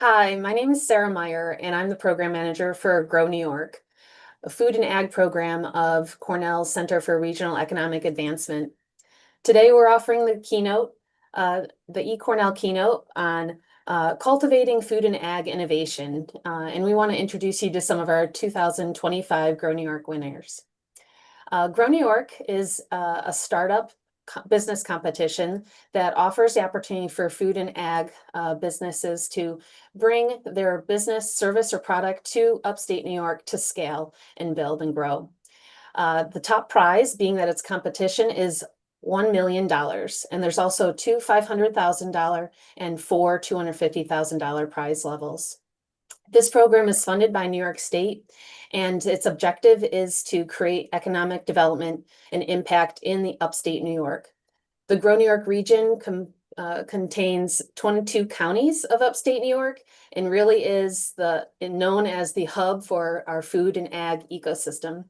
Hi, my name is Sarah Meyer, and I'm the program manager for Grow New York, a food and ag program of Cornell's Center for Regional Economic Advancement. Today, we're offering the keynote, the eCornell keynote on cultivating food and ag innovation. And we want to introduce you to some of our 2025 Grow New York winners. Grow New York is a startup business competition that offers the opportunity for food and ag businesses to bring their business, service, or product to upstate New York to scale and build and grow. The top prize, being that it's competition, is $1 million. And there's also two $500,000 and four $250,000 prize levels. This program is funded by New York State, and its objective is to create economic development and impact in the upstate New York. The Grow New York region contains 22 counties of upstate New York and really is known as the hub for our food and ag ecosystem.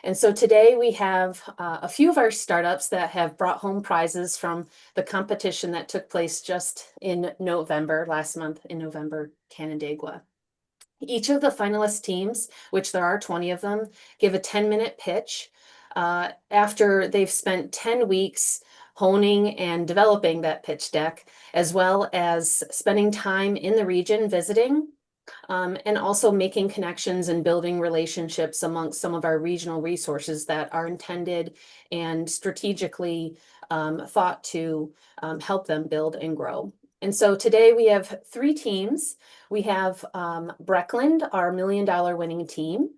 And so today we have a few of our startups that have brought home prizes from the competition that took place just in November, last month in November, Canandaigua. Each of the finalist teams, which there are 20 of them, give a 10-minute pitch after they've spent 10 weeks honing and developing that pitch deck, as well as spending time in the region visiting, and also making connections and building relationships amongst some of our regional resources that are intended and strategically thought to help them build and grow. And so today we have three teams. We have Breckland, our $1 million winning team,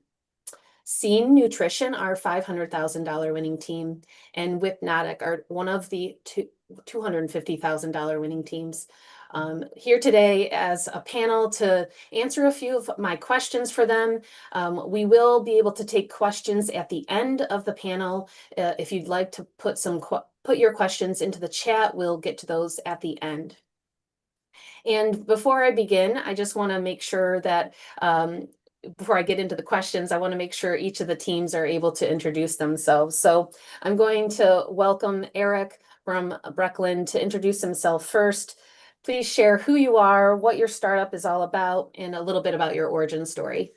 Scene Nutrition, our $500,000 winning team, and Whipnotic, our one of the $250,000 winning teams. Here today as a panel to answer a few of my questions for them. We will be able to take questions at the end of the panel. If you'd like to put your questions into the chat, we'll get to those at the end. And before I begin, I just want to make sure that before I get into the questions, I want to make sure each of the teams are able to introduce themselves. So I'm going to welcome Eric from Breckland to introduce himself first. Please share who you are, what your startup is all about, and a little bit about your origin story.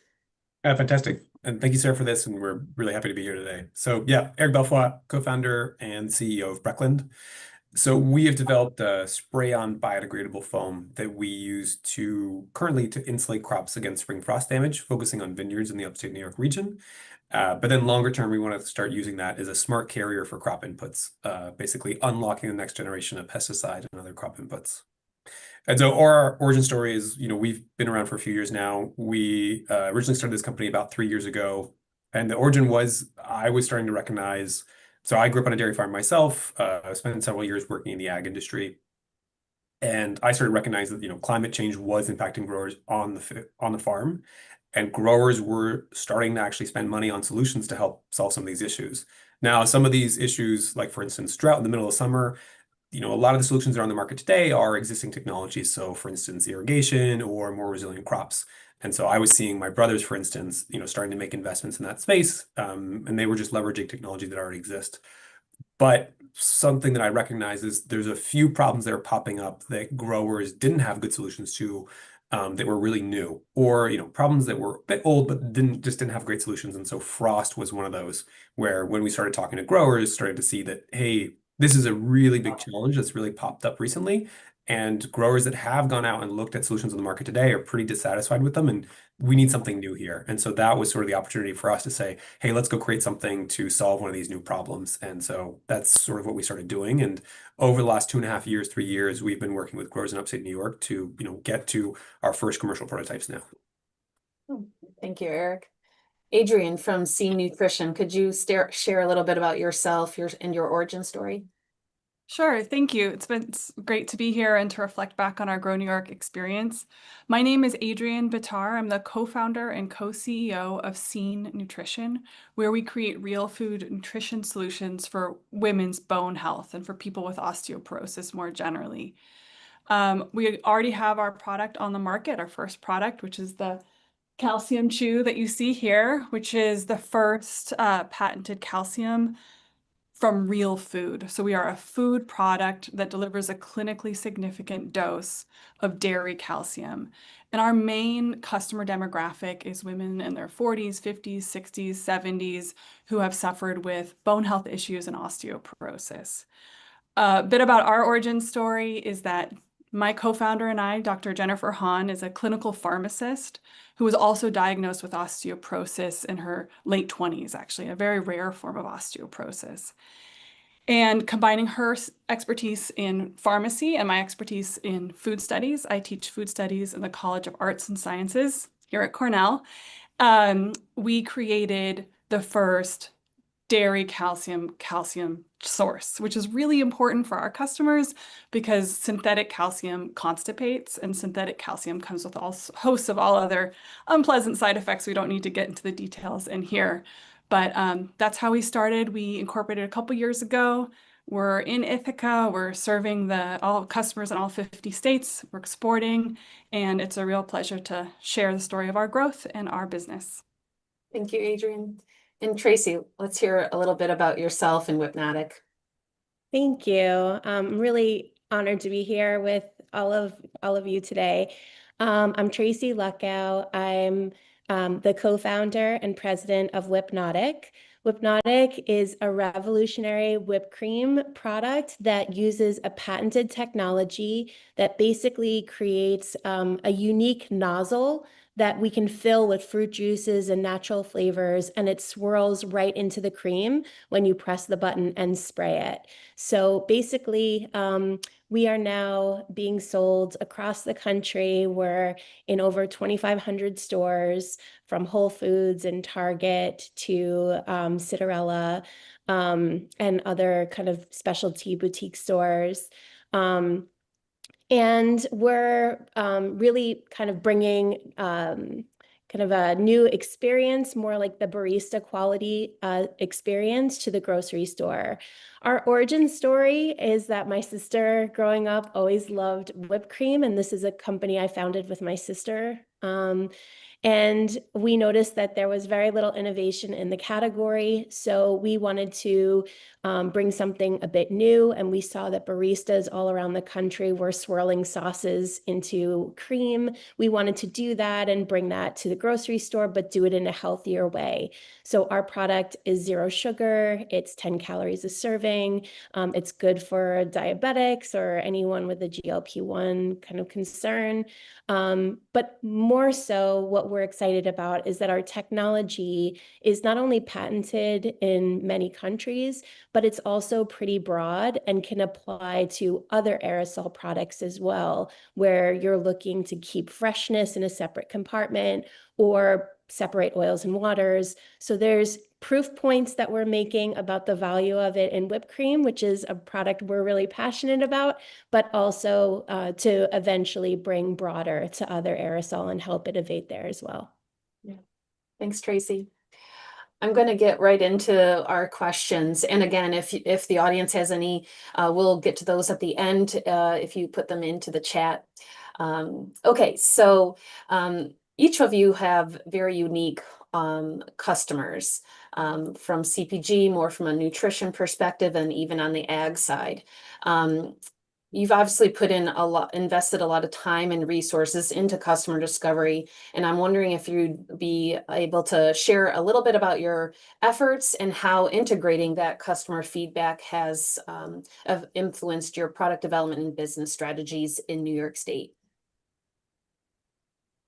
Fantastic. And thank you, Sarah, for this. And we're really happy to be here today. So yeah, Eric Belfoy, co-founder and CEO of Breckland. So we have developed a spray-on biodegradable foam that we use currently to insulate crops against spring frost damage, focusing on vineyards in the upstate New York region. But then longer term, we want to start using that as a smart carrier for crop inputs, basically unlocking the next generation of pesticide and other crop inputs. And so our origin story is, we've been around for a few years now. We originally started this company about 3 years ago. And the origin was I was starting to recognize, so I grew up on a dairy farm myself. I spent several years working in the ag industry. And I started recognizing that, climate change was impacting growers on the farm. And growers were starting to actually spend money on solutions to help solve some of these issues. Now, some of these issues, like for instance, drought in the middle of summer, a lot of the solutions that are on the market today are existing technologies. So for instance, irrigation or more resilient crops. And so I was seeing my brothers, for instance, starting to make investments in that space. And they were just leveraging technology that already exists. But something that I recognize is there's a few problems that are popping up that growers didn't have good solutions to, that were really new, or problems that were a bit old but didn't have great solutions. And so frost was one of those where when we started talking to growers, started to see that, hey, this is a really big challenge that's really popped up recently. And growers that have gone out and looked at solutions on the market today are pretty dissatisfied with them. And we need something new here. And so that was sort of the opportunity for us to say, hey, let's go create something to solve one of these new problems. And so that's sort of what we started doing. And over the last 2.5 years, 3 years, we've been working with growers in upstate New York to, get to our first commercial prototypes now. Thank you, Eric. Adrian from Scene Nutrition, could you share a little bit about yourself and your origin story? Sure, thank you. It's great to be here and to reflect back on our Grow New York experience. My name is Adrienne Bitar. I'm the co-founder and co-CEO of Scene Nutrition, where we create real food nutrition solutions for women's bone health and for people with osteoporosis more generally. We already have our product on the market, our first product, which is the calcium chew that you see here, which is the first patented calcium from real food. So we are a food product that delivers a clinically significant dose of dairy calcium. And our main customer demographic is women in their 40s, 50s, 60s, 70s who have suffered with bone health issues and osteoporosis. A bit about our origin story is that my co-founder and I, Dr. Jennifer Hahn, is a clinical pharmacist who was also diagnosed with osteoporosis in her late 20s, actually, a very rare form of osteoporosis. And combining her expertise in pharmacy and my expertise in food studies, I teach food studies in the College of Arts and Sciences here at Cornell. We created the first dairy calcium source, which is really important for our customers because synthetic calcium constipates, and synthetic calcium comes with all hosts of all other unpleasant side effects. We don't need to get into the details in here, but that's how we started. We incorporated a couple years ago. We're in Ithaca. We're serving all customers in all 50 states. We're exporting, and it's a real pleasure to share the story of our growth and our business. Thank you, Adrian. And Tracy, let's hear a little bit about yourself and Whipnotic. Thank you. I'm really honored to be here with all of you today. I'm Tracy Luckow. I'm the co-founder and president of Whipnotic. Whipnotic is a revolutionary whipped cream product that uses a patented technology that basically creates a unique nozzle that we can fill with fruit juices and natural flavors, and it swirls right into the cream when you press the button and spray it. So basically, we are now being sold across the country. We're in over 2,500 stores, from Whole Foods and Target to Citarella and other kind of specialty boutique stores. And we're really kind of bringing kind of a new experience, more like the barista quality experience to the grocery store. Our origin story is that my sister growing up always loved whipped cream, and this is a company I founded with my sister. And we noticed that there was very little innovation in the category. So we wanted to bring something a bit new. And we saw that baristas all around the country were swirling sauces into cream. We wanted to do that and bring that to the grocery store, but do it in a healthier way. So our product is 0 sugar. It's 10 calories a serving. It's good for diabetics or anyone with a GLP-1 kind of concern. But more so, what we're excited about is that our technology is not only patented in many countries, but it's also pretty broad and can apply to other aerosol products as well, where you're looking to keep freshness in a separate compartment or separate oils and waters. So there's proof points that we're making about the value of it in whipped cream, which is a product we're really passionate about, but also to eventually bring broader to other aerosol and help innovate there as well. Yeah. Thanks, Tracy. I'm going to get right into our questions. And again, if the audience has any, we'll get to those at the end if you put them into the chat. Okay, so each of you have very unique customers from CPG, more from a nutrition perspective, and even on the ag side. You've obviously invested a lot of time and resources into customer discovery, and I'm wondering if you'd be able to share a little bit about your efforts and how integrating that customer feedback has influenced your product development and business strategies in New York State.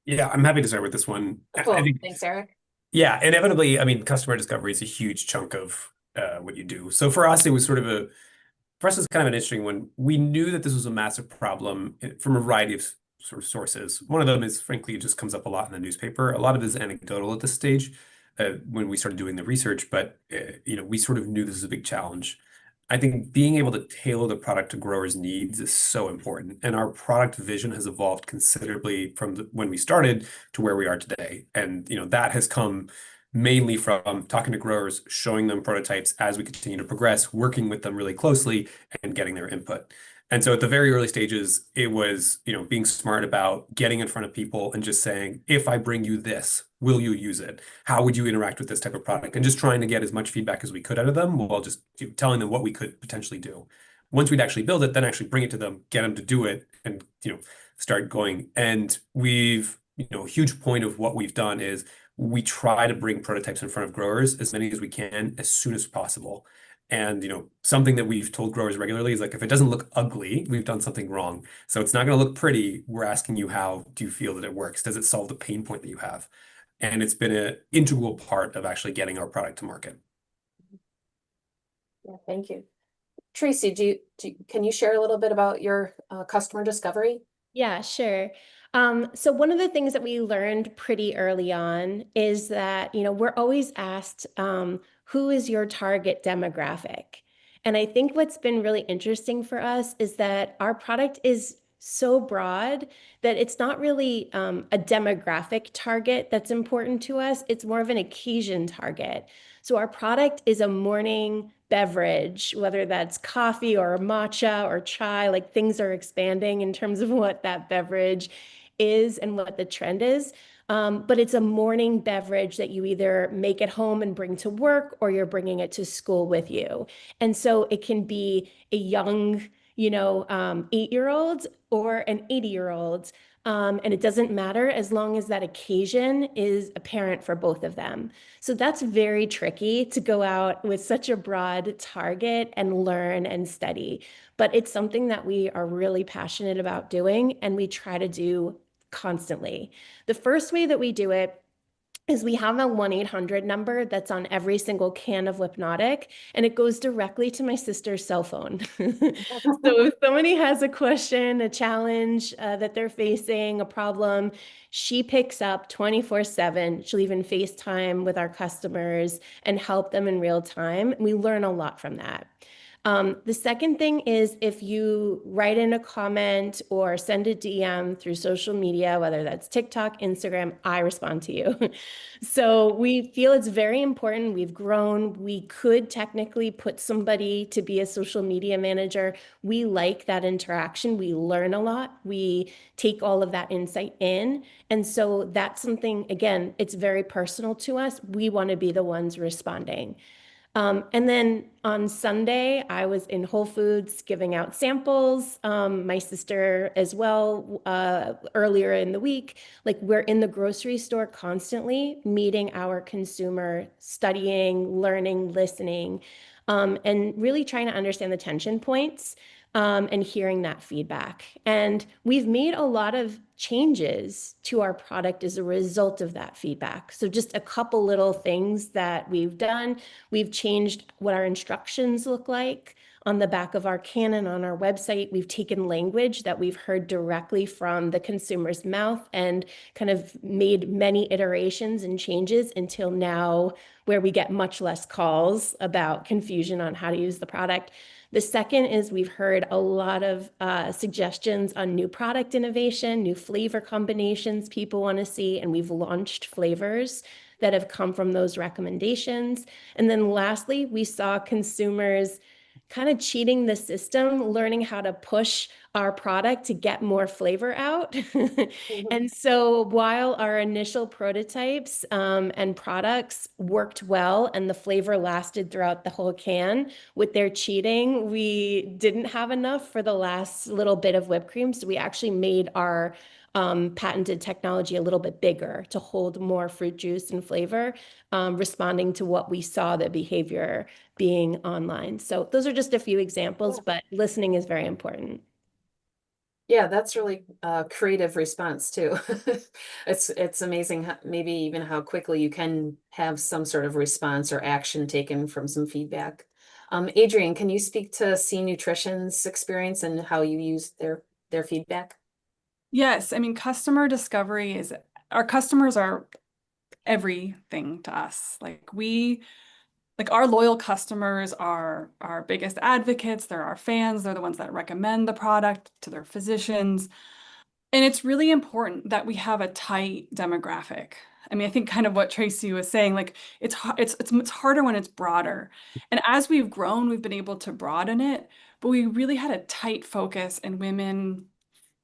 Yeah, I'm happy to start with this one. Cool. I think, Thanks, Eric. yeah, inevitably, I mean, customer discovery is a huge chunk of what you do. So for us, it was kind of an interesting one. We knew that this was a massive problem from a variety of sort of sources. One of them is, frankly, it just comes up a lot in the newspaper. A lot of it is anecdotal at this stage when we started doing the research, but we sort of knew this was a big challenge. I think being able to tailor the product to growers' needs is so important, and our product vision has evolved considerably from when we started to where we are today. And that has come mainly from talking to growers, showing them prototypes as we continue to progress, working with them really closely, and getting their input. And so at the very early stages, it was, being smart about getting in front of people and just saying, if I bring you this, will you use it? How would you interact with this type of product? And just trying to get as much feedback as we could out of them while just telling them what we could potentially do. Once we'd actually build it, then actually bring it to them, get them to do it, and start going. And a huge point of what we've done is we try to bring prototypes in front of growers, as many as we can, as soon as possible. And something that we've told growers regularly is like, if it doesn't look ugly, we've done something wrong. So it's not going to look pretty. We're asking you, how do you feel that it works? Does it solve the pain point that you have? And it's been an integral part of actually getting our product to market. Yeah, thank you. Tracy, can you share a little bit about your customer discovery? Yeah, sure. So one of the things that we learned pretty early on is that, we're always asked, who is your target demographic? And I think what's been really interesting for us is that our product is so broad that it's not really a demographic target that's important to us. It's more of an occasion target. So our product is a morning beverage, whether that's coffee or matcha or chai, like things are expanding in terms of what that beverage is and what the trend is. But it's a morning beverage that you either make at home and bring to work, or you're bringing it to school with you. And so it can be a young, 8-year-old or an 80-year-old. And it doesn't matter as long as that occasion is apparent for both of them. So that's very tricky to go out with such a broad target and learn and study. But it's something that we are really passionate about doing, and we try to do constantly. The first way that we do it is we have a 1-800 number that's on every single can of Hypnotic, and it goes directly to my sister's cell phone. So if somebody has a question, a challenge that they're facing, a problem, she picks up 24/7. She'll even FaceTime with our customers and help them in real time. We learn a lot from that. The second thing is, if you write in a comment or send a DM through social media, whether that's TikTok, Instagram, I respond to you. So we feel it's very important. We've grown. We could technically put somebody to be a social media manager. We like that interaction. We learn a lot. We take all of that insight in. And so that's something, again, it's very personal to us. We want to be the ones responding. And then on Sunday, I was in Whole Foods giving out samples. My sister as well, earlier in the week. Like, we're in the grocery store constantly meeting our consumer, studying, learning, listening, and really trying to understand the tension points, and hearing that feedback. And we've made a lot of changes to our product as a result of that feedback. So just a couple little things that we've done. We've changed what our instructions look like on the back of our can and on our website. We've taken language that we've heard directly from the consumer's mouth and kind of made many iterations and changes until now, where we get much less calls about confusion on how to use the product. The second is, we've heard a lot of suggestions on new product innovation, new flavor combinations people want to see, and we've launched flavors that have come from those recommendations. And then lastly, we saw consumers kind of cheating the system, learning how to push our product to get more flavor out. And so while our initial prototypes and products worked well and the flavor lasted throughout the whole can, with their cheating, we didn't have enough for the last little bit of whipped cream. So we actually made our patented technology a little bit bigger to hold more fruit juice and flavor, responding to what we saw the behavior being online. So those are just a few examples, but listening is very important. Yeah, that's really a creative response too. It's amazing how, maybe even how quickly you can have some sort of response or action taken from some feedback. Adrian, can you speak to Scene Nutrition's experience and how you use their feedback? Yes, I mean, customer discovery our customers are everything to us. Like our loyal customers are our biggest advocates. They're our fans. They're the ones that recommend the product to their physicians. And it's really important that we have a tight demographic. I mean, I think kind of what Tracy was saying, like it's harder when it's broader. And as we've grown, we've been able to broaden it, but we really had a tight focus in women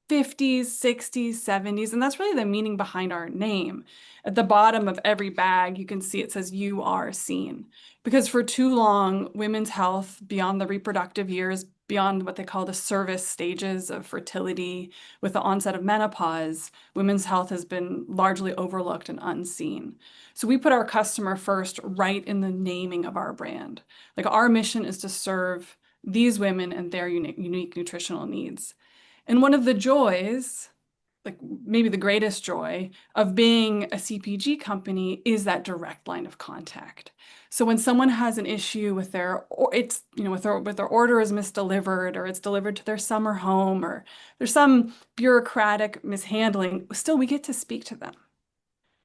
50s, 60s, 70s, and that's really the meaning behind our name. At the bottom of every bag, you can see it says "You are seen." Because for too long, women's health beyond the reproductive years, beyond what they call the service stages of fertility, with the onset of menopause, women's health has been largely overlooked and unseen. So we put our customer first right in the naming of our brand. Like our mission is to serve these women and their unique nutritional needs. And one of the joys, like maybe the greatest joy of being a CPG company is that direct line of contact. So when someone has an issue with their, or it's, with their order is misdelivered, or it's delivered to their summer home, or there's some bureaucratic mishandling, still we get to speak to them.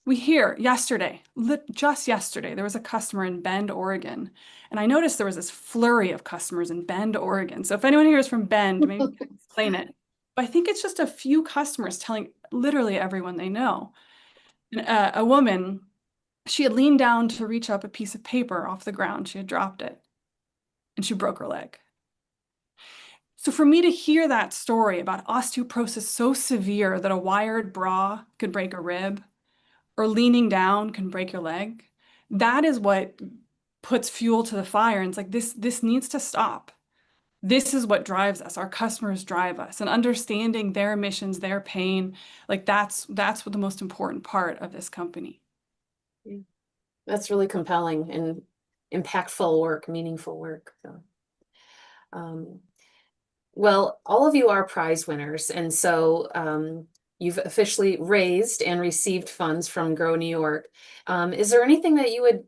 We hear just yesterday, there was a customer in Bend, Oregon, and I noticed there was this flurry of customers in Bend, Oregon. So if anyone here is from Bend, maybe you can explain it. But I think it's just a few customers telling literally everyone they know. And, a woman, she had leaned down to reach up a piece of paper off the ground. She had dropped it, and she broke her leg. So for me to hear that story about osteoporosis so severe that a wired bra could break a rib, or leaning down can break your leg, that is what puts fuel to the fire. And it's like, this needs to stop. This is what drives us. Our customers drive us, and understanding their missions, their pain, like that's what the most important part of this company. That's really compelling and impactful work, meaningful work. So, well, all of you are prize winners, and so you've officially raised and received funds from Grow New York. Is there anything that you would,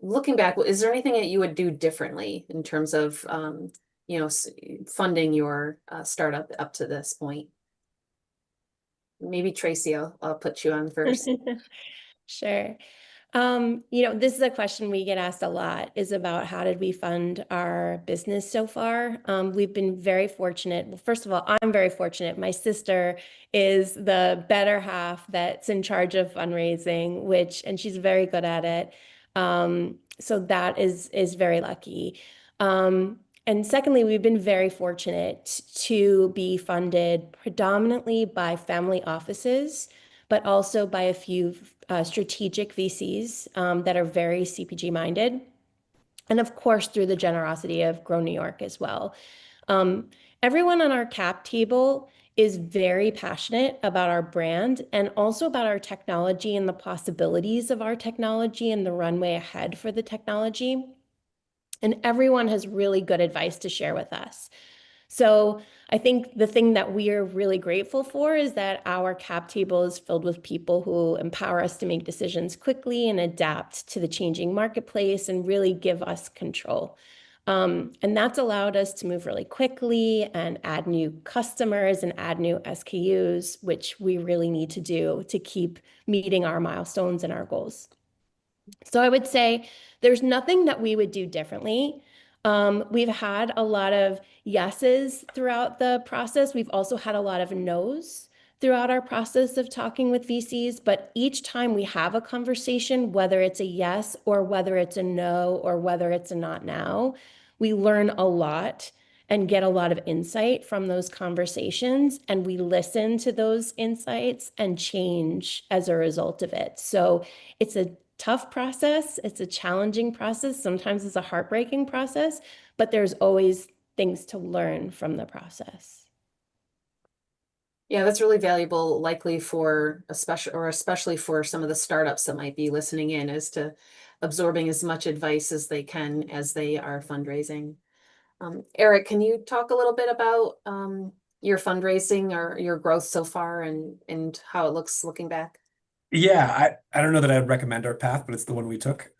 looking back, is there anything that you would do differently in terms of, funding your startup up to this point? Maybe Tracy, I'll put you on first. Sure. This is a question we get asked a lot, is about how did we fund our business so far? We've been very fortunate. Well, first of all, I'm very fortunate. My sister is the better half that's in charge of fundraising, and she's very good at it. So that is very lucky. And secondly, we've been very fortunate to be funded predominantly by family offices, but also by a few strategic VCs that are very CPG minded. And of course, through the generosity of Grow New York as well. Everyone on our cap table is very passionate about our brand and also about our technology and the possibilities of our technology and the runway ahead for the technology. And everyone has really good advice to share with us. So I think the thing that we are really grateful for is that our cap table is filled with people who empower us to make decisions quickly and adapt to the changing marketplace and really give us control. And that's allowed us to move really quickly and add new customers and add new SKUs, which we really need to do to keep meeting our milestones and our goals. So I would say there's nothing that we would do differently. We've had a lot of yeses throughout the process. We've also had a lot of no's throughout our process of talking with VCs. But each time we have a conversation, whether it's a yes or whether it's a no or whether it's a not now, we learn a lot and get a lot of insight from those conversations. And we listen to those insights and change as a result of it. So it's a tough process. It's a challenging process. Sometimes it's a heartbreaking process, but there's always things to learn from the process. Yeah, that's really valuable, likely for especially for some of the startups that might be listening in, as to absorbing as much advice as they can as they are fundraising. Eric, can you talk a little bit about your fundraising or your growth so far and how it looks looking back? Yeah, I don't know that I'd recommend our path, but it's the one we took.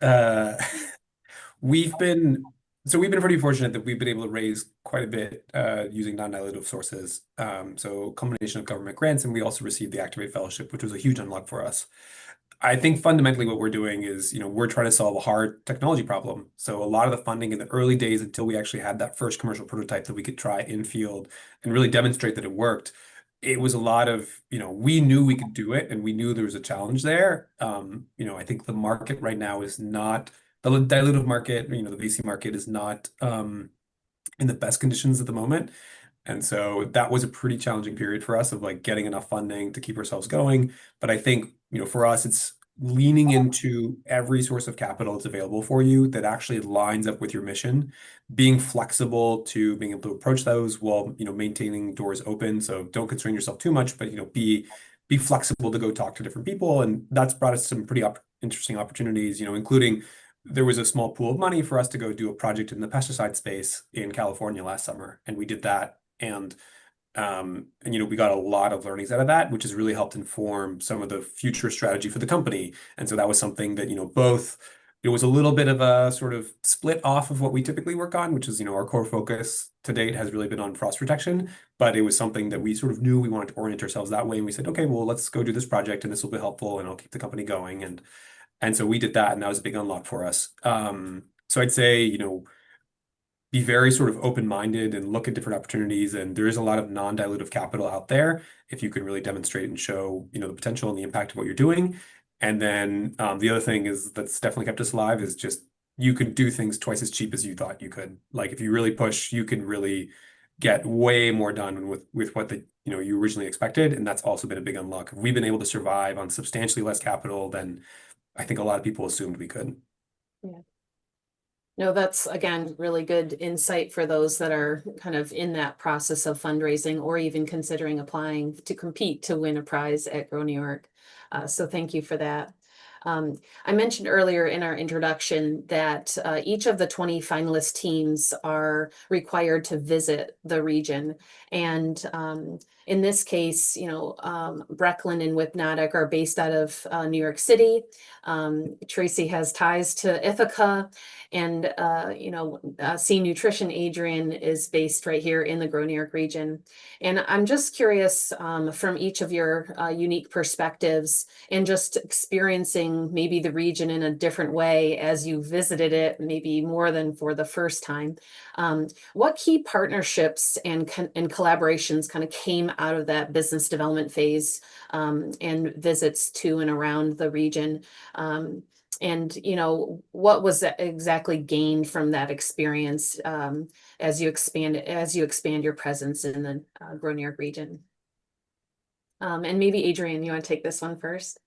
We've been pretty fortunate that we've been able to raise quite a bit using non-dilutive sources. So a combination of government grants, and we also received the Activate Fellowship, which was a huge unlock for us. I think fundamentally what we're doing is, we're trying to solve a hard technology problem. So a lot of the funding in the early days, until we actually had that first commercial prototype that we could try in field and really demonstrate that it worked, it was a lot of, we knew we could do it and we knew there was a challenge there. I think the market right now is not, the dilutive market, the VC market is not in the best conditions at the moment. And so that was a pretty challenging period for us of like getting enough funding to keep ourselves going. But I think, for us, it's leaning into every source of capital that's available for you that actually lines up with your mission, being flexible to being able to approach those while, maintaining doors open. So don't constrain yourself too much, but, be flexible to go talk to different people. And that's brought us some pretty interesting opportunities, including there was a small pool of money for us to go do a project in the pesticide space in California last summer. And we did that. And we got a lot of learnings out of that, which has really helped inform some of the future strategy for the company. And so that was something that, both, it was a little bit of a sort of split off of what we typically work on, which is, our core focus to date has really been on frost protection, but it was something that we sort of knew we wanted to orient ourselves that way. And we said, okay, well, let's go do this project and this will be helpful and I'll keep the company going. And so we did that, and that was a big unlock for us. So I'd say, be very sort of open-minded and look at different opportunities. And there is a lot of non-dilutive capital out there if you can really demonstrate and show, the potential and the impact of what you're doing. And then the other thing is that's definitely kept us alive is just you can do things twice as cheap as you thought you could. Like if you really push, you can really get way more done with what you originally expected. And that's also been a big unlock. We've been able to survive on substantially less capital than I think a lot of people assumed we could. Yeah. No, that's again, really good insight for those that are kind of in that process of fundraising or even considering applying to compete to win a prize at Grow New York. So thank you for that. I mentioned earlier in our introduction that each of the 20 finalist teams are required to visit the region. And in this case, Breckland and Whipnotic are based out of New York City. Tracy has ties to Ithaca, and Scene Nutrition, Adrian, is based right here in the Grow New York region. And I'm just curious from each of your unique perspectives and just experiencing maybe the region in a different way as you visited it, maybe more than for the first time. What key partnerships and collaborations kind of came out of that business development phase and visits to and around the region? And what was exactly gained from that experience as you expand your presence in the Grow New York region? And maybe Adrian, you want to take this one first?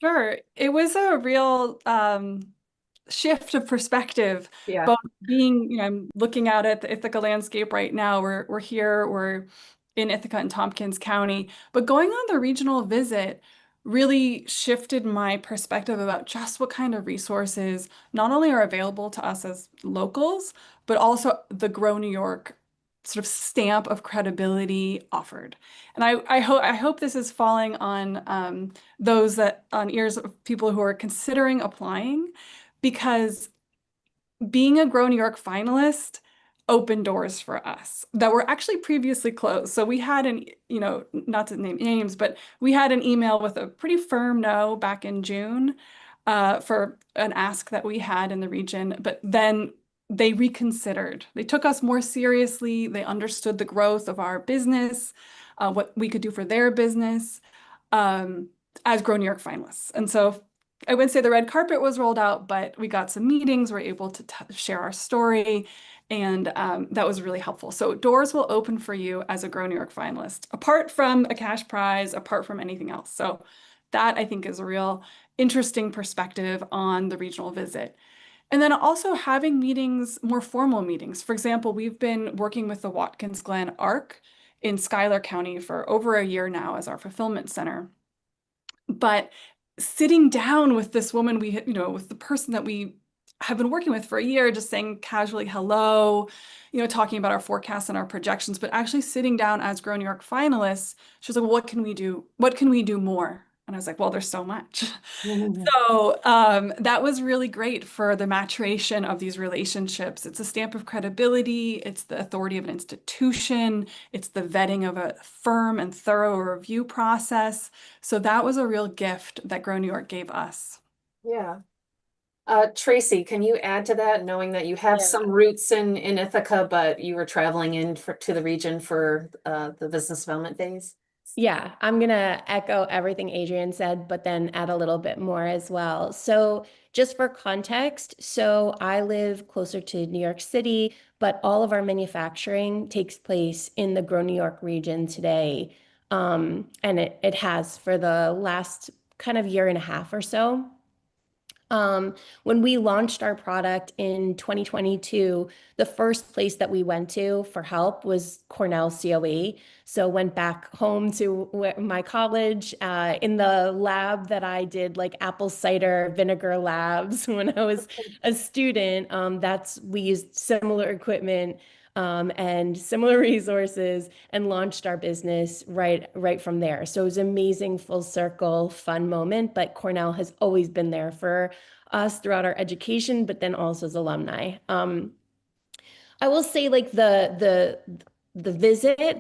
Sure. It was a real shift of perspective. Yeah. Both being, I'm looking out at the Ithaca landscape right now. We're here, we're in Ithaca and Tompkins County, but going on the regional visit really shifted my perspective about just what kind of resources not only are available to us as locals, but also the Grow New York sort of stamp of credibility offered. And I hope this is falling on on ears of people who are considering applying, because being a Grow New York finalist opened doors for us that were actually previously closed. So we had not to name names, but we had an email with a pretty firm no back in June for an ask that we had in the region. But then they reconsidered. They took us more seriously. They understood the growth of our business, what we could do for their business as Grow New York finalists. And so I wouldn't say the red carpet was rolled out, but we got some meetings, we're able to share our story, and that was really helpful. So doors will open for you as a Grow New York finalist, apart from a cash prize, apart from anything else. So that I think is a real interesting perspective on the regional visit. And then also having meetings, more formal meetings. For example, we've been working with the Watkins Glen ARC in Schuyler County for over a year now as our fulfillment center. But sitting down with this woman, with the person that we have been working with for a year, just saying casually hello, talking about our forecasts and our projections, but actually sitting down as Grow New York finalists, she was like, well, what can we do? What can we do more? And I was like, well, there's so much. So that was really great for the maturation of these relationships. It's a stamp of credibility. It's the authority of an institution. It's the vetting of a firm and thorough review process. So that was a real gift that Grow New York gave us. Yeah. Tracy, can you add to that, knowing that you have some roots in Ithaca, but you were traveling to the region for the business development phase? Yeah, I'm gonna echo everything Adrian said, but then add a little bit more as well. So, just for context, so I live closer to New York City, but all of our manufacturing takes place in the Grow New York region today. And it has for the last kind of year and a half or so. Um, when we launched our product in 2022, the first place that we went to for help was Cornell COE. So went back home to my college in the lab that I did like apple cider vinegar labs when I was a student. We used similar equipment and similar resources and launched our business right from there. So it was an amazing full circle fun moment, but Cornell has always been there for us throughout our education, but then also as alumni. I will say like the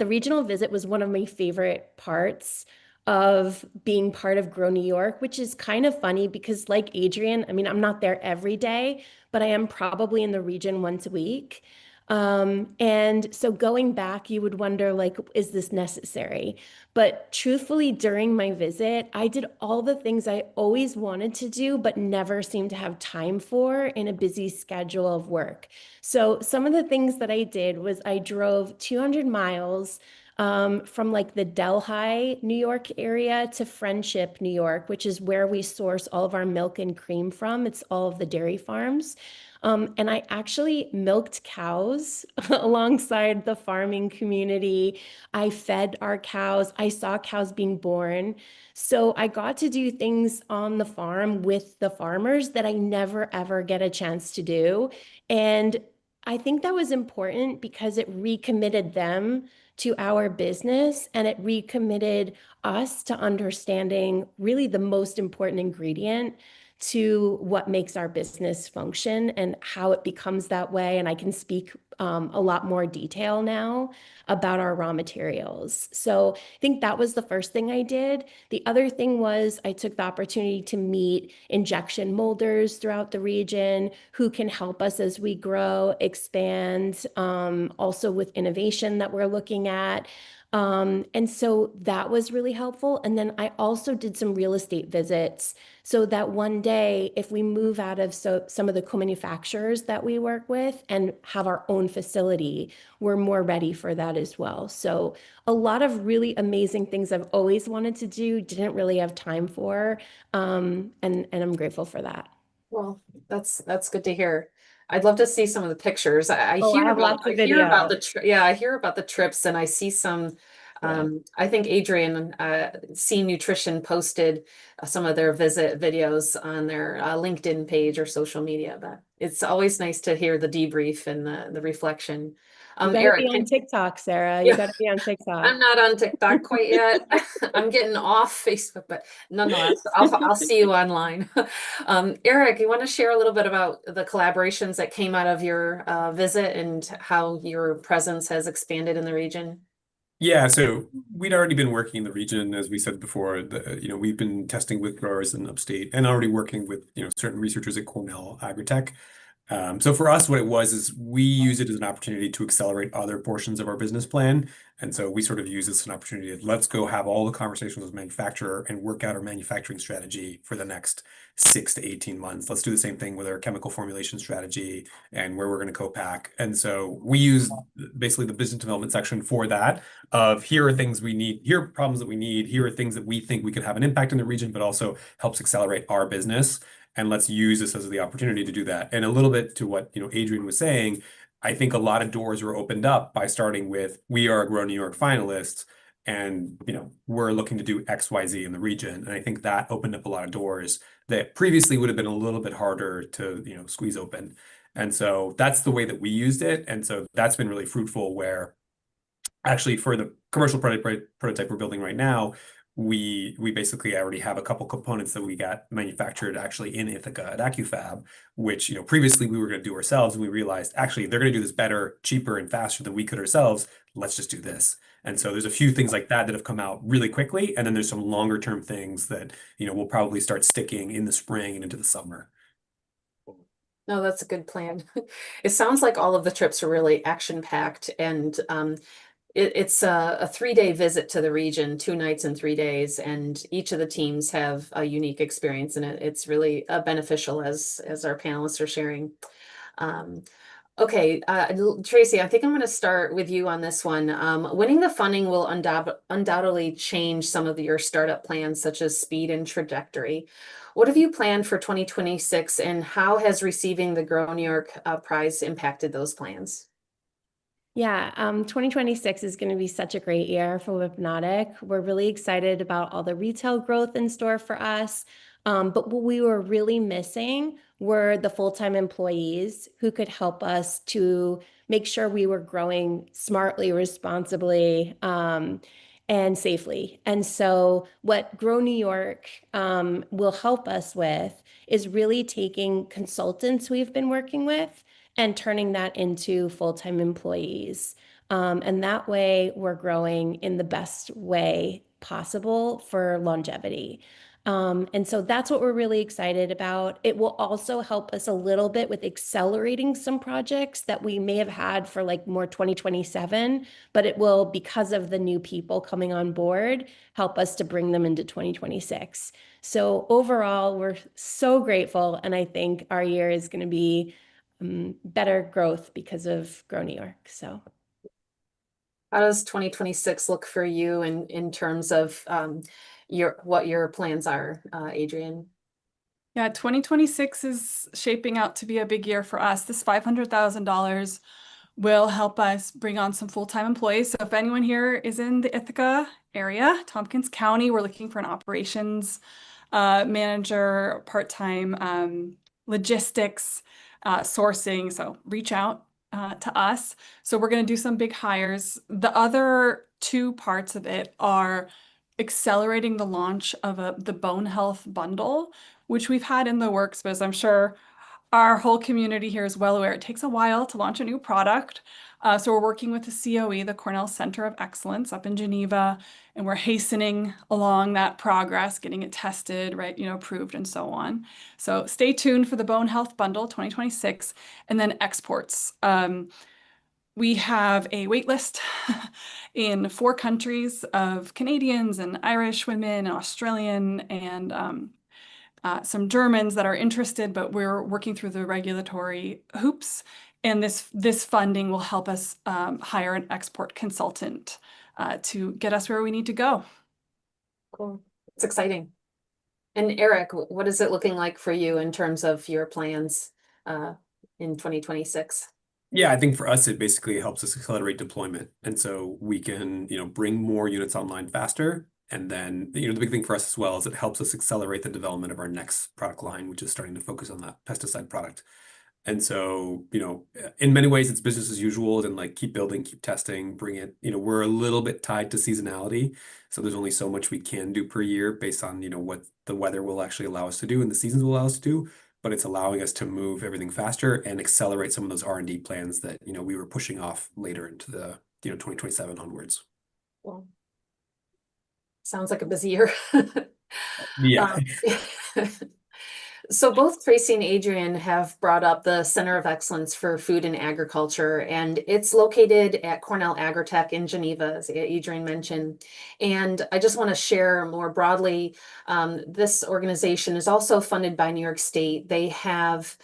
regional visit was one of my favorite parts of being part of Grow New York, which is kind of funny because like Adrian, I mean, I'm not there every day, but I am probably in the region once a week. And so going back, you would wonder, like, is this necessary? But truthfully, during my visit, I did all the things I always wanted to do, but never seemed to have time for in a busy schedule of work. So some of the things that I did was I drove 200 miles from like the Delhi, New York area to Friendship, New York, which is where we source all of our milk and cream from. It's all of the dairy farms. And I actually milked cows alongside the farming community. I fed our cows. I saw cows being born. So I got to do things on the farm with the farmers that I never ever get a chance to do. And I think that was important because it recommitted them to our business and it recommitted us to understanding really the most important ingredient to what makes our business function and how it becomes that way. And I can speak a lot more detail now about our raw materials. So I think that was the first thing I did. The other thing was I took the opportunity to meet injection molders throughout the region who can help us as we grow, expand, also with innovation that we're looking at. And so that was really helpful. And then I also did some real estate visits so that one day, if we move out of some of the co-manufacturers that we work with and have our own facility, we're more ready for that as well. So a lot of really amazing things I've always wanted to do, didn't really have time for, and I'm grateful for that. Well, that's good to hear. I'd love to see some of the pictures. I Oh, I hear have about lots of the video. yeah, I hear about the trips and I see some Yeah. I think Adrian Scene Nutrition posted some of their visit videos on their LinkedIn page or social media, but it's always nice to hear the debrief and the reflection. You got to be Eric, on TikTok, Sarah. You yeah, got to be on TikTok. I'm not on TikTok quite yet. I'm getting off Facebook, but nonetheless, I'll see you online. Eric, you want to share a little bit about the collaborations that came out of your visit and how your presence has expanded in the region? Yeah, so we'd already been working in the region, as we said before. We've been testing with growers in upstate and already working with certain researchers at Cornell Agritech. So for us, what it was is we use it as an opportunity to accelerate other portions of our business plan. And so we sort of use this as an opportunity to let's go have all the conversations with manufacturer and work out our manufacturing strategy for the next 6 to 18 months. Let's do the same thing with our chemical formulation strategy and where we're going to co-pack. And so we use basically the business development section for that of here are things we need, here are problems that we need, here are things that we think we could have an impact in the region, but also helps accelerate our business. And let's use this as the opportunity to do that. And a little bit to what Adrian was saying, I think a lot of doors were opened up by starting with we are a Grow New York finalists, and we're looking to do XYZ in the region. And I think that opened up a lot of doors that previously would have been a little bit harder to squeeze open. And so that's the way that we used it. And so that's been really fruitful where actually for the commercial prototype we're building right now, we basically already have a couple components that we got manufactured actually in Ithaca at AccuFab, which previously we were going to do ourselves, and we realized actually they're going to do this better, cheaper, and faster than we could ourselves. Let's just do this. And so there's a few things like that that have come out really quickly, and then there's some longer term things that will probably start sticking in the spring and into the summer. No, that's a good plan. It sounds like all of the trips are really action packed and it's a 3-day visit to the region, 2 nights and 3 days, and each of the teams have a unique experience in it. It's really beneficial as our panelists are sharing. Okay, Tracy, I think I'm going to start with you on this one. Winning the funding will undoubtedly change some of your startup plans, such as speed and trajectory. What have you planned for 2026, and how has receiving the Grow New York prize impacted those plans? Yeah, 2026 is going to be such a great year for Hypnotic. We're really excited about all the retail growth in store for us. But what we were really missing were the full-time employees who could help us to make sure we were growing smartly, responsibly, and safely. And so what Grow New York will help us with is really taking consultants we've been working with and turning that into full-time employees. And that way we're growing in the best way possible for longevity. And so that's what we're really excited about. It will also help us a little bit with accelerating some projects that we may have had for like more 2027, but it will, because of the new people coming on board, help us to bring them into 2026. So overall, we're so grateful. And I think our year is going to be better growth because of Grow New York. So how does 2026 look for you in terms of what your plans are, Adrian? Yeah, 2026 is shaping out to be a big year for us. This $500,000 will help us bring on some full-time employees. So if anyone here is in the Ithaca area, Tompkins County, we're looking for an operations manager, part-time logistics, sourcing. So reach out to us. So we're going to do some big hires. The other two parts of it are accelerating the launch of the bone health bundle, which we've had in the works, but as I'm sure our whole community here is well aware, it takes a while to launch a new product. So we're working with the COE, the Cornell Center of Excellence up in Geneva, and we're hastening along that progress, getting it tested, right, approved and so on. So stay tuned for the Bone Health Bundle 2026, and then exports. We have a wait list in 4 countries of Canadians and Irish women and Australian and some Germans that are interested, but we're working through the regulatory hoops. And this funding will help us hire an export consultant to get us where we need to go. Cool. It's exciting. And Eric, what is it looking like for you in terms of your plans in 2026? Yeah, I think for us, it basically helps us accelerate deployment. And so we can, bring more units online faster. And then, the big thing for us as well is it helps us accelerate the development of our next product line, which is starting to focus on that pesticide product. And so, in many ways, it's business as usual and like keep building, keep testing, bring it, we're a little bit tied to seasonality. So there's only so much we can do per year based on, what the weather will actually allow us to do and the seasons will allow us to do. But it's allowing us to move everything faster and accelerate some of those R&D plans that, we were pushing off later into the, 2027 onwards. Well, sounds like a busy year. Yeah. So both Tracy and Adrian have brought up the Center of Excellence for Food and Agriculture, and it's located at Cornell Agritech in Geneva, as Adrian mentioned. And I just want to share more broadly, this organization is also funded by New York State. They have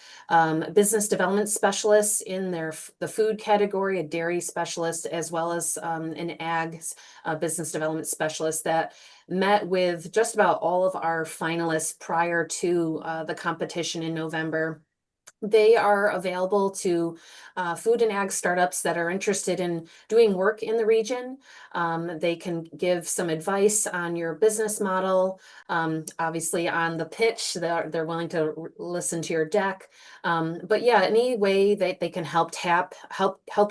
business development specialists in the food category, a dairy specialist, as well as an ag business development specialist that met with just about all of our finalists prior to the competition in November. They are available to food and ag startups that are interested in doing work in the region. They can give some advice on your business model, obviously on the pitch. They're willing to listen to your deck. But yeah, any way that they can help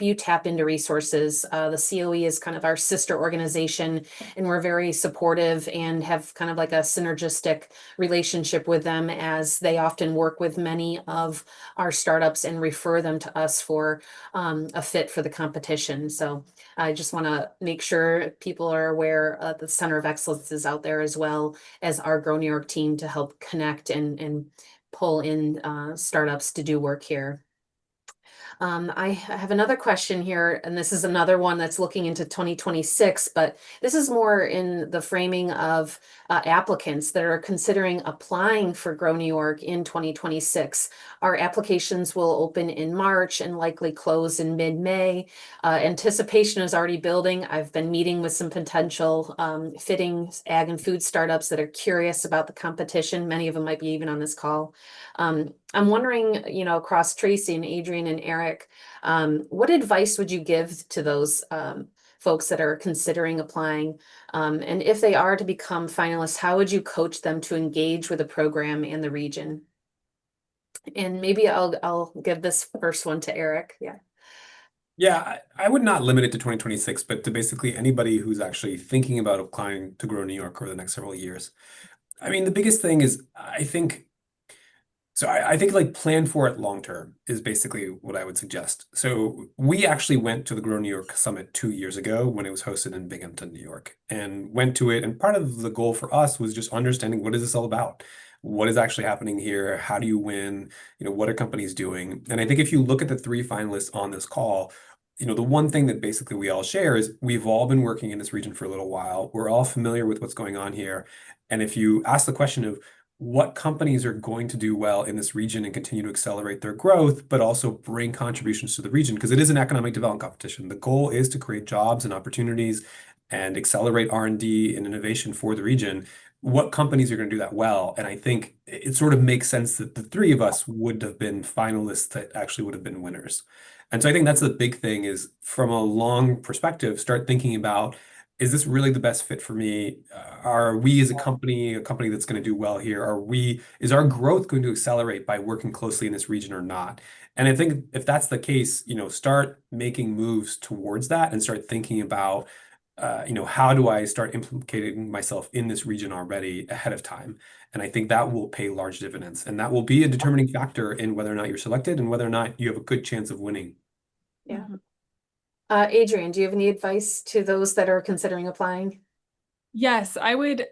you tap into resources. The COE is kind of our sister organization, and we're very supportive and have kind of like a synergistic relationship with them, as they often work with many of our startups and refer them to us for a fit for the competition. So I just want to make sure people are aware the Center of Excellence is out there, as well as our Grow New York team, to help connect and pull in startups to do work here. I have another question here, and this is another one that's looking into 2026, but this is more in the framing of applicants that are considering applying for Grow New York in 2026. Our applications will open in March and likely close in mid-May. Anticipation is already building. I've been meeting with some potential fitting ag and food startups that are curious about the competition. Many of them might be even on this call. I'm wondering, across Tracy and Adrian and Eric, what advice would you give to those folks that are considering applying? And if they are to become finalists, how would you coach them to engage with the program and the region? And maybe I'll give this first one to Eric. Yeah. Yeah, I would not limit it to 2026, but to basically anybody who's actually thinking about applying to Grow New York over the next several years. I mean, the biggest thing is I think like plan for it long term is basically what I would suggest. So we actually went to the Grow New York Summit 2 years ago when it was hosted in Binghamton, New York, and went to it. And part of the goal for us was just understanding, what is this all about? What is actually happening here? How do you win? What are companies doing? And I think if you look at the three finalists on this call, the one thing that basically we all share is we've all been working in this region for a little while. We're all familiar with what's going on here. And if you ask the question of what companies are going to do well in this region and continue to accelerate their growth, but also bring contributions to the region, because it is an economic development competition. The goal is to create jobs and opportunities and accelerate R&D and innovation for the region. What companies are going to do that well? And I think it sort of makes sense that the three of us would have been finalists that actually would have been winners. And so I think that's the big thing, is from a long perspective, start thinking about, is this really the best fit for me? Are we as a company that's going to do well here? Is our growth going to accelerate by working closely in this region or not? And I think if that's the case, start making moves towards that and start thinking about, how do I start implicating myself in this region already ahead of time? And I think that will pay large dividends, and that will be a determining factor in whether or not you're selected and whether or not you have a good chance of winning. Yeah. Adrian, do you have any advice to those that are considering applying? Yes, I would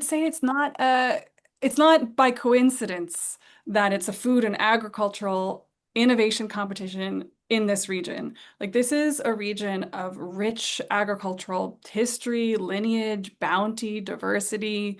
say it's not by coincidence that it's a food and agricultural innovation competition in this region. Like, this is a region of rich agricultural history, lineage, bounty, diversity,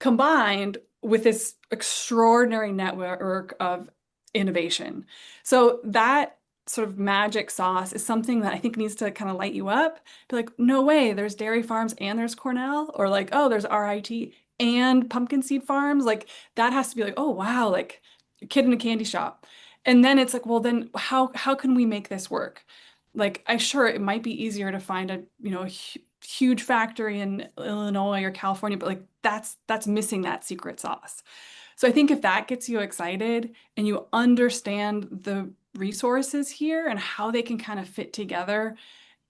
combined with this extraordinary network of innovation. So that sort of magic sauce is something that I think needs to kind of light you up. Be like, no way, there's dairy farms and there's Cornell, or like, oh, there's RIT and pumpkin seed farms. Like, that has to be like, oh wow, like a kid in a candy shop. And then it's like, well, then how can we make this work? Like, sure, it might be easier to find a huge factory in Illinois or California, but like that's missing that secret sauce. So I think if that gets you excited and you understand the resources here and how they can kind of fit together,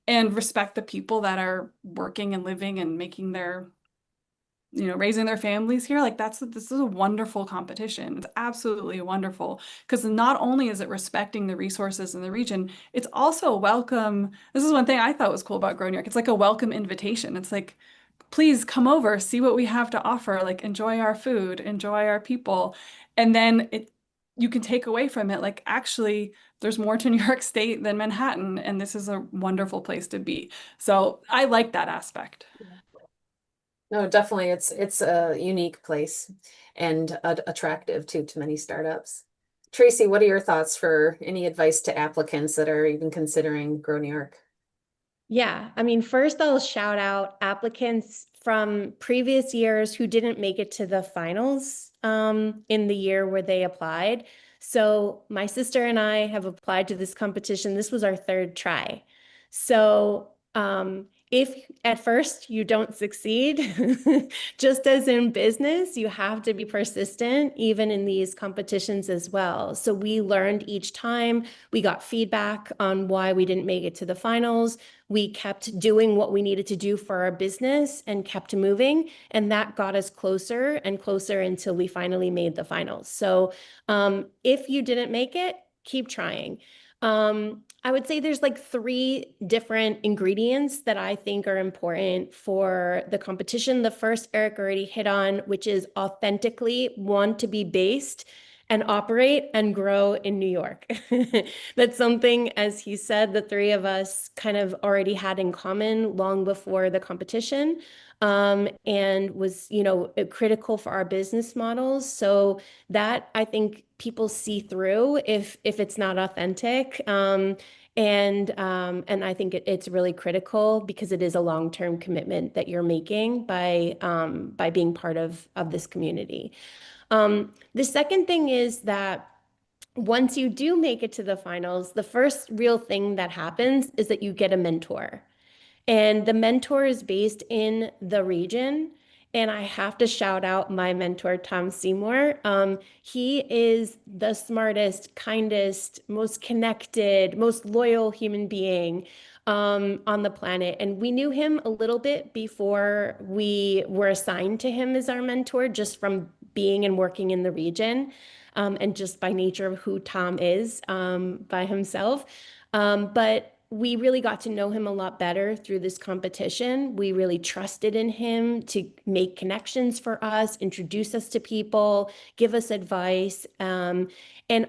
and respect the people that are working and living and making their, raising their families here, like this is a wonderful competition. It's absolutely wonderful, because not only is it respecting the resources in the region, it's also a welcome. This is one thing I thought was cool about Grow New York. It's like a welcome invitation. It's like, please come over, see what we have to offer, like enjoy our food, enjoy our people. And then you can take away from it, like, actually, there's more to New York State than Manhattan, and this is a wonderful place to be. So I like that aspect. No, definitely. It's a unique place and attractive too to many startups. Tracy, what are your thoughts for any advice to applicants that are even considering Grow New York? Yeah, I mean, first I'll shout out applicants from previous years who didn't make it to the finals in the year where they applied. So my sister and I have applied to this competition. This was our third try. So if at first you don't succeed, just as in business, you have to be persistent, even in these competitions as well. So we learned each time, we got feedback on why we didn't make it to the finals. We kept doing what we needed to do for our business and kept moving. And that got us closer and closer until we finally made the finals. So if you didn't make it, keep trying. I would say there's like 3 different ingredients that I think are important for the competition. The first, Eric already hit on, which is authentically want to be based and operate and grow in New York. That's something, as he said, the three of us kind of already had in common long before the competition, and was, critical for our business models. So that I think people see through if it's not authentic. And I think it's really critical because it is a long-term commitment that you're making by being part of this community. The second thing is that once you do make it to the finals, the first real thing that happens is that you get a mentor. And the mentor is based in the region. And I have to shout out my mentor, Tom Seymour. He is the smartest, kindest, most connected, most loyal human being on the planet. And we knew him a little bit before we were assigned to him as our mentor, just from being and working in the region, and just by nature of who Tom is by himself. But we really got to know him a lot better through this competition. We really trusted in him to make connections for us, introduce us to people, give us advice. And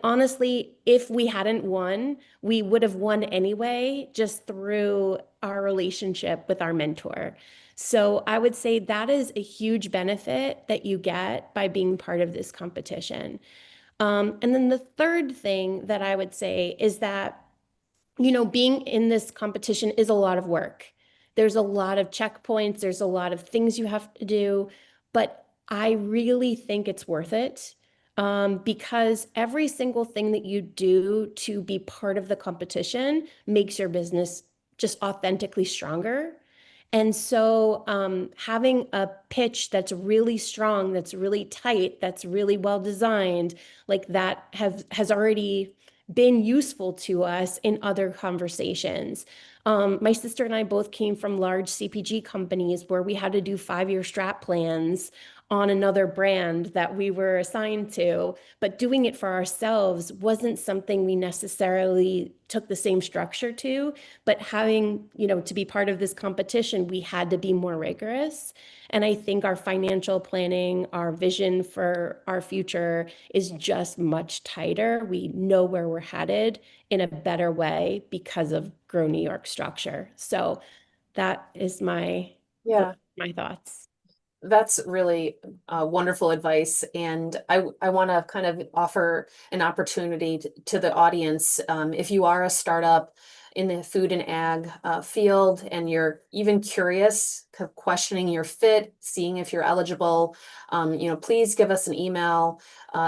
honestly, if we hadn't won, we would have won anyway, just through our relationship with our mentor. So I would say that is a huge benefit that you get by being part of this competition. And then the third thing that I would say is that being in this competition is a lot of work. There's a lot of checkpoints, there's a lot of things you have to do, but I really think it's worth it, because every single thing that you do to be part of the competition makes your business just authentically stronger. And so having a pitch that's really strong, that's really tight, that's really well designed, like that has already been useful to us in other conversations. My sister and I both came from large CPG companies where we had to do 5-year strat plans on another brand that we were assigned to, but doing it for ourselves wasn't something we necessarily took the same structure to. But having, to be part of this competition, we had to be more rigorous. And I think our financial planning, our vision for our future is just much tighter. We know where we're headed in a better way because of Grow New York structure. So that is my thoughts. That's really wonderful advice. And I want to kind of offer an opportunity to the audience. If you are a startup in the food and ag field and you're even curious, questioning your fit, seeing if you're eligible, please give us an email.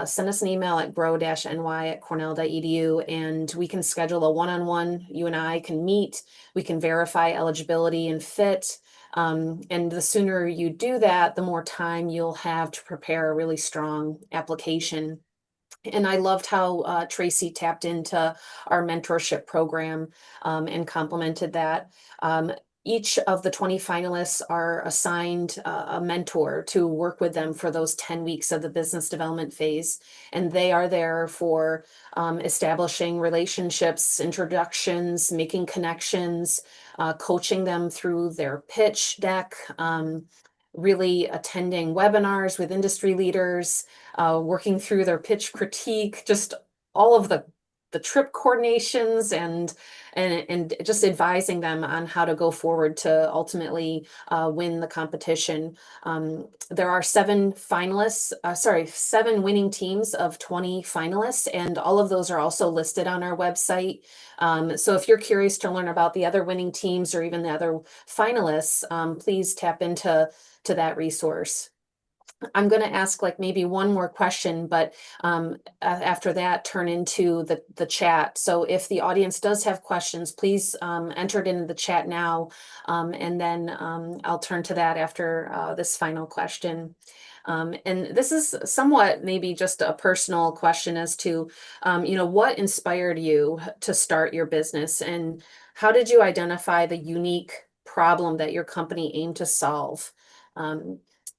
Send us an email at grow-ny@cornell.edu, and we can schedule a one-on-one. You and I can meet. We can verify eligibility and fit. And the sooner you do that, the more time you'll have to prepare a really strong application. And I loved how Tracy tapped into our mentorship program and complemented that. Each of the 20 finalists are assigned a mentor to work with them for those 10 weeks of the business development phase. And they are there for establishing relationships, introductions, making connections, coaching them through their pitch deck, really attending webinars with industry leaders, working through their pitch critique, just all of the trip coordinations and just advising them on how to go forward to ultimately win the competition. There are 7 winning teams of 20 finalists, and all of those are also listed on our website. So if you're curious to learn about the other winning teams or even the other finalists, please tap into that resource. I'm going to ask like maybe one more question, but after that, turn into the chat. So if the audience does have questions, please enter it in the chat now, and then I'll turn to that after this final question. And this is somewhat maybe just a personal question as to, what inspired you to start your business, and how did you identify the unique problem that your company aimed to solve?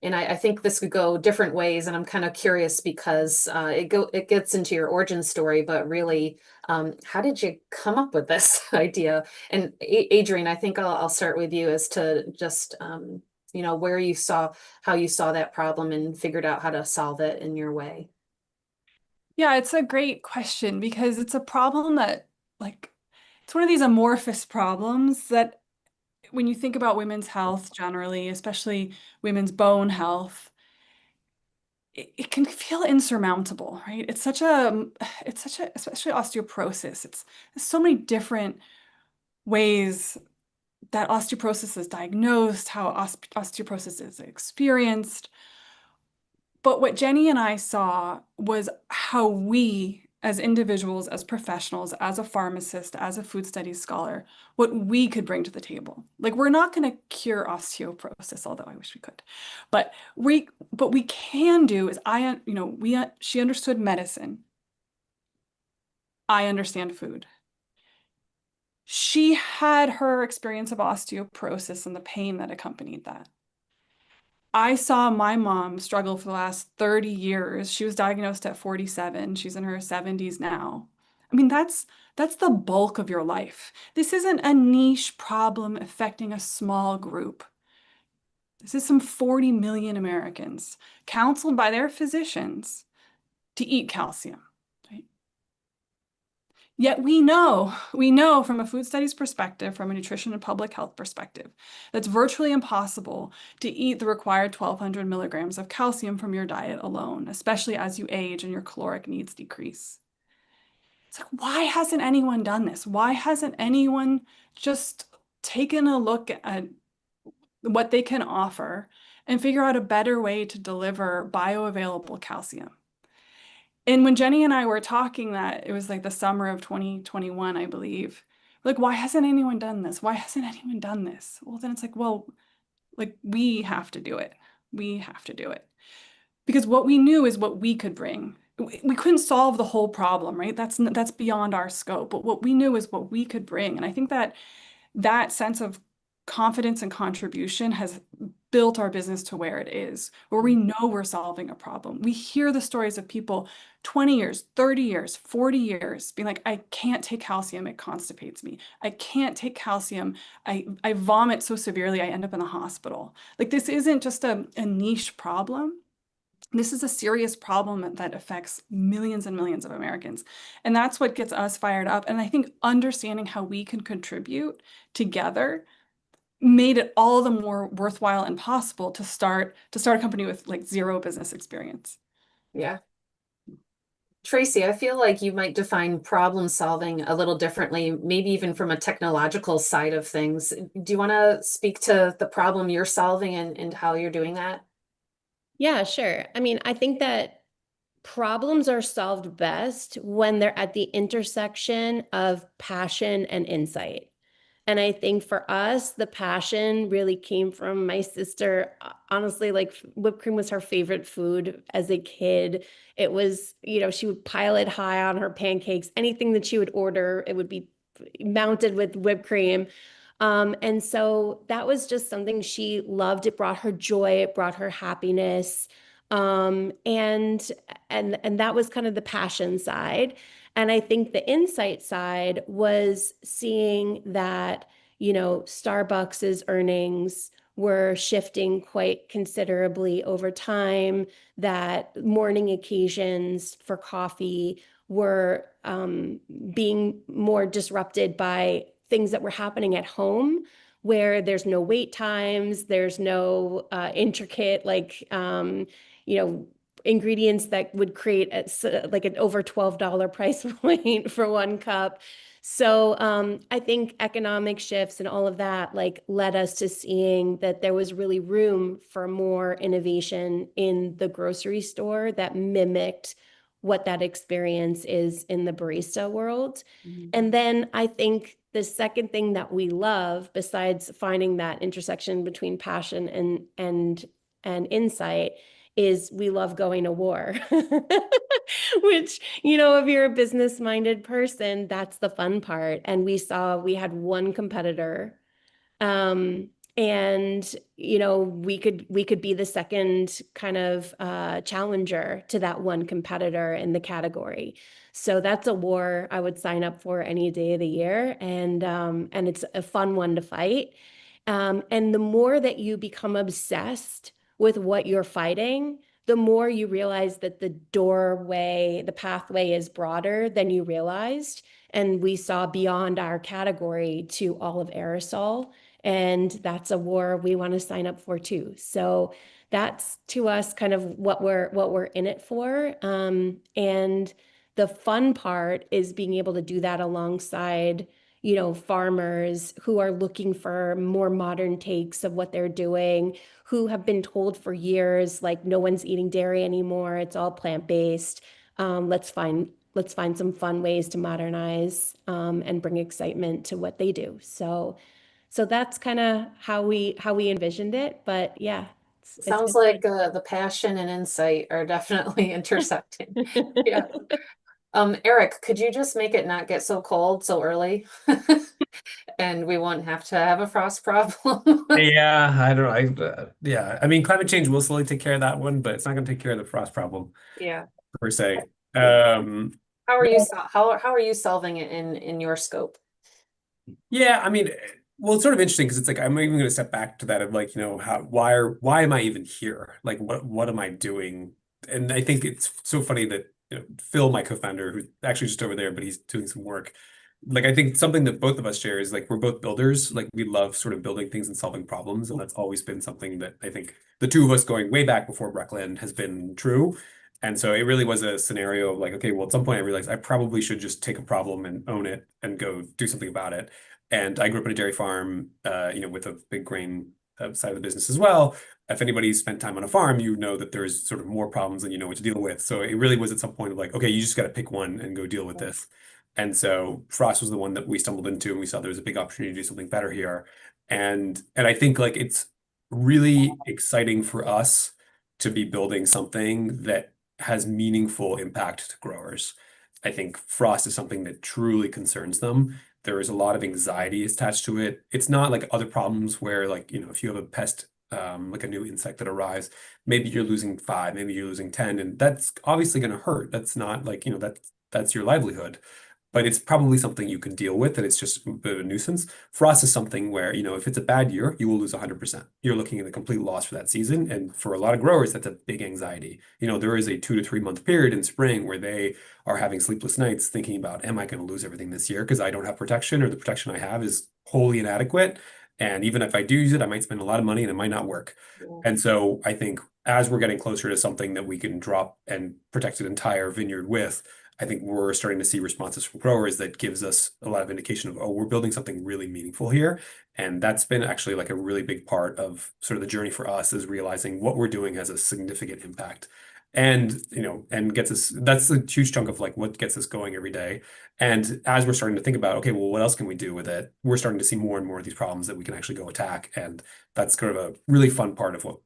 And I think this could go different ways, and I'm kind of curious because it gets into your origin story, but really, how did you come up with this idea? And Adrian, I think I'll start with you as to just where you saw how you saw that problem and figured out how to solve it in your way. Yeah, it's a great question because it's a problem that, like, it's one of these amorphous problems that when you think about women's health generally, especially women's bone health, it can feel insurmountable, right? It's such a, especially osteoporosis. There's so many different ways that osteoporosis is diagnosed, how osteoporosis is experienced. But what Jenny and I saw was how we, as individuals, as professionals, as a pharmacist, as a food studies scholar, what we could bring to the table. Like, we're not going to cure osteoporosis, although I wish we could. But we can do is she understood medicine. I understand food. She had her experience of osteoporosis and the pain that accompanied that. I saw my mom struggle for the last 30 years. She was diagnosed at 47. She's in her 70s now. I mean, that's the bulk of your life. This isn't a niche problem affecting a small group. This is some 40 million Americans counseled by their physicians to eat calcium. Yet we know from a food studies perspective, from a nutrition and public health perspective, that's virtually impossible to eat the required 1,200 milligrams of calcium from your diet alone, especially as you age and your caloric needs decrease. It's like, why hasn't anyone done this? Why hasn't anyone just taken a look at what they can offer and figure out a better way to deliver bioavailable calcium? And when Jenny and I were talking, that it was like the summer of 2021, I believe, like, why hasn't anyone done this? Why hasn't anyone done this? Well, then it's like, well, like, we have to do it. We have to do it. Because what we knew is what we could bring. We couldn't solve the whole problem, right? That's beyond our scope. But what we knew is what we could bring. And I think that sense of confidence and contribution has built our business to where it is, where we know we're solving a problem. We hear the stories of people 20 years, 30 years, 40 years being like, I can't take calcium, it constipates me. I can't take calcium, I vomit so severely, I end up in the hospital. Like, this isn't just a niche problem. This is a serious problem that affects millions and millions of Americans. And that's what gets us fired up. And I think understanding how we can contribute together made it all the more worthwhile and possible to start a company with like zero business experience. Yeah. Tracy, I feel like you might define problem solving a little differently, maybe even from a technological side of things. Do you want to speak to the problem you're solving and how you're doing that? Yeah, sure. I mean, I think that problems are solved best when they're at the intersection of passion and insight. And I think for us, the passion really came from my sister. Honestly, like, whipped cream was her favorite food as a kid. It was, she would pile it high on her pancakes. Anything that she would order, it would be mounted with whipped cream. And so that was just something she loved. It brought her joy. It brought her happiness. And that was kind of the passion side. And I think the insight side was seeing that, Starbucks's earnings were shifting quite considerably over time, that morning occasions for coffee were being more disrupted by things that were happening at home, where there's no wait times, there's no intricate, ingredients that would create like an over $12 price point for one cup. So I think economic shifts and all of that led us to seeing that there was really room for more innovation in the grocery store that mimicked what that experience is in the barista world. Mm-hmm. And then I think the second thing that we love, besides finding that intersection between passion and insight, is we love going to war, which, if you're a business-minded person, that's the fun part. And we had one competitor, and, we could be the second kind of challenger to that one competitor in the category. So that's a war I would sign up for any day of the year. And it's a fun one to fight. And the more that you become obsessed with what you're fighting, the more you realize that the doorway, the pathway is broader than you realized. And we saw beyond our category to all of aerosol. And that's a war we want to sign up for too. So that's to us kind of what we're in it for. And the fun part is being able to do that alongside, farmers who are looking for more modern takes of what they're doing, who have been told for years, like, no one's eating dairy anymore, it's all plant-based. Let's find some fun ways to modernize, and bring excitement to what they do. So that's kind of how we envisioned it. But yeah, Sounds like the passion and insight are definitely intersecting. Yeah. Eric, could you just make it not get so cold so early? And we won't have to have a frost problem. Yeah, I don't know. Yeah, I mean, climate change will slowly take care of that one, but it's not going to take care of the frost problem Yeah. per se. How are you how are you solving it in your scope? Yeah, I mean, well, it's sort of interesting because it's like I'm even going to step back to that of like, why am I even here? Like, what am I doing? And I think it's so funny that Phil, my co-founder, who's actually just over there, but he's doing some work. Like, I think something that both of us share is like we're both builders. Like, we love sort of building things and solving problems, and that's always been something that I think the two of us going way back before Breckland has been true. And so it really was a scenario of like, okay, well, at some point I realized I probably should just take a problem and own it and go do something about it. And I grew up in a dairy farm, with a big grain side of the business as well. If anybody's spent time on a farm, you know that there's sort of more problems than you know what to deal with. So it really was at some point of like, okay, you just got to pick one and go deal with this. And so Frost was the one that we stumbled into, and we saw there was a big opportunity to do something better here. And I think like it's really exciting for us to be building something that has meaningful impact to growers. I think frost is something that truly concerns them. There is a lot of anxiety attached to it. It's not like other problems where like, if you have a pest, like a new insect that arrives, maybe you're losing 5, maybe you're losing 10, and that's obviously going to hurt. That's not like, that's your livelihood. But it's probably something you can deal with, and it's just a bit of a nuisance. Frost is something where, if it's a bad year, you will lose 100%. You're looking at a complete loss for that season. And for a lot of growers, that's a big anxiety. There is a 2 to 3 month period in spring where they are having sleepless nights thinking about, am I going to lose everything this year because I don't have protection, or the protection I have is wholly inadequate. And even if I do use it, I might spend a lot of money and it might not work. Yeah. And so I think as we're getting closer to something that we can drop and protect an entire vineyard with, I think we're starting to see responses from growers that gives us a lot of indication of, oh, we're building something really meaningful here. And that's been actually like a really big part of sort of the journey for us, is realizing what we're doing has a significant impact. And, and gets us, that's a huge chunk of like what gets us going every day. And as we're starting to think about, okay, well, what else can we do with it? We're starting to see more and more of these problems that we can actually go attack. And that's kind of a really fun part of what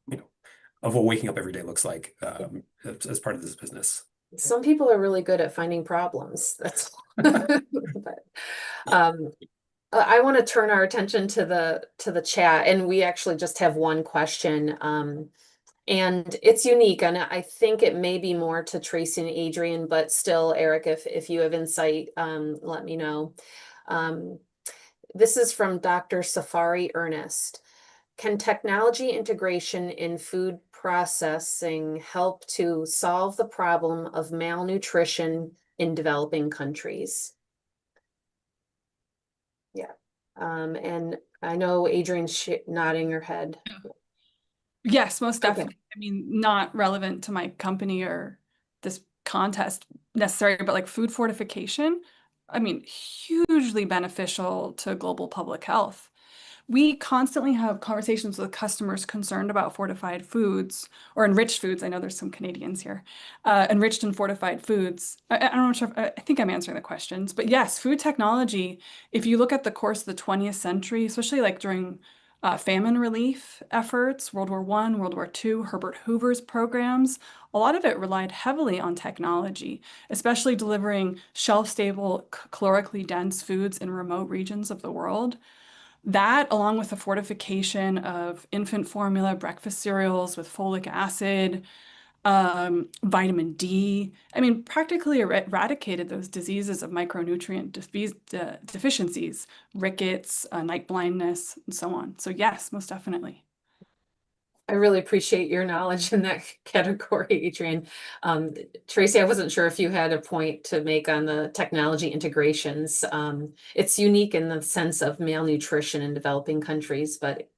waking up every day looks like, as part of this business. Some people are really good at finding problems. That's but I want to turn our attention to the chat, and we actually just have one question. And it's unique, and I think it may be more to Tracy and Adrian, but still, Eric, if you have insight, let me know. This is from Dr. Safari Ernest. Can technology integration in food processing help to solve the problem of malnutrition in developing countries? Yeah. And I know Adrian's nodding her head. Yes, most Okay. definitely. I mean, not relevant to my company or this contest necessarily, but like food fortification, I mean, hugely beneficial to global public health. We constantly have conversations with customers concerned about fortified foods or enriched foods. I know there's some Canadians here. Enriched and fortified foods. I'm not sure I think I'm answering the questions, but yes, food technology, if you look at the course of the 20th century, especially like during famine relief efforts, World War I, World War II, Herbert Hoover's programs, a lot of it relied heavily on technology, especially delivering shelf-stable, calorically dense foods in remote regions of the world. That, along with the fortification of infant formula, breakfast cereals with folic acid, vitamin D, I mean, practically eradicated those diseases of micronutrient deficiencies, rickets, night blindness, and so on. So yes, most definitely. I really appreciate your knowledge in that category, Adrian. Tracy, I wasn't sure if you had a point to make on the technology integrations. It's unique in the sense of malnutrition in developing countries, but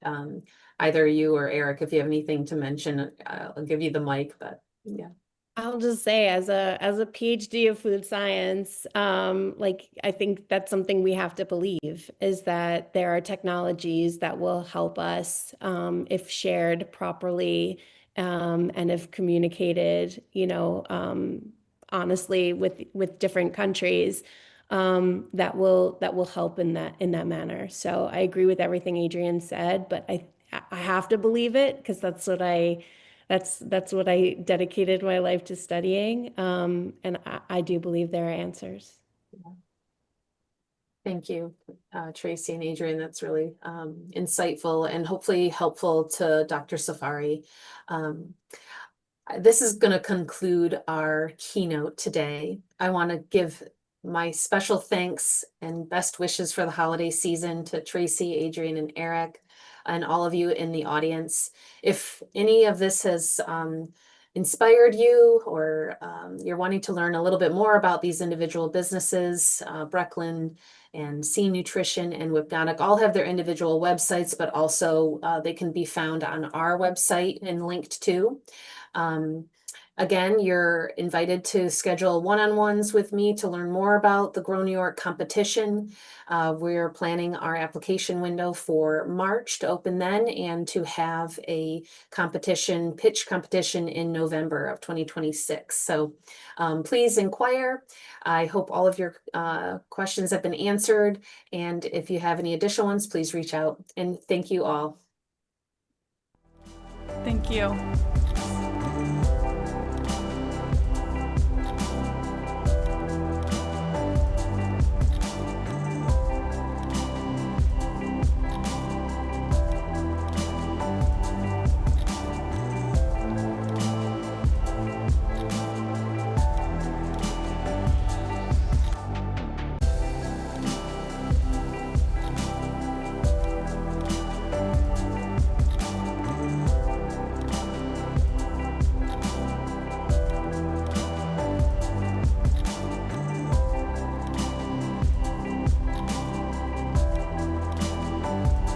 either you or Eric, if you have anything to mention, I'll give you the mic, but yeah. I'll just say, as a PhD of food science, like, I think that's something we have to believe, is that there are technologies that will help us, if shared properly, and if communicated, honestly with different countries, that will help in that manner. So I agree with everything Adrian said, but I have to believe it, because that's what I dedicated my life to studying. And I do believe there are answers. Thank you, Tracy and Adrian. That's really insightful and hopefully helpful to Dr. Safari. This is going to conclude our keynote today. I want to give my special thanks and best wishes for the holiday season to Tracy, Adrian, and Eric, and all of you in the audience. If any of this has inspired you, or you're wanting to learn a little bit more about these individual businesses, Brecklin and Scene Nutrition and Whipnotic all have their individual websites, but also they can be found on our website and linked to. Again, you're invited to schedule one-on-ones with me to learn more about the Grow New York competition. We're planning our application window for March to open then, and to have a pitch competition in November of 2026. So please inquire. I hope all of your questions have been answered. And if you have any additional ones, please reach out. And thank you all. Thank you.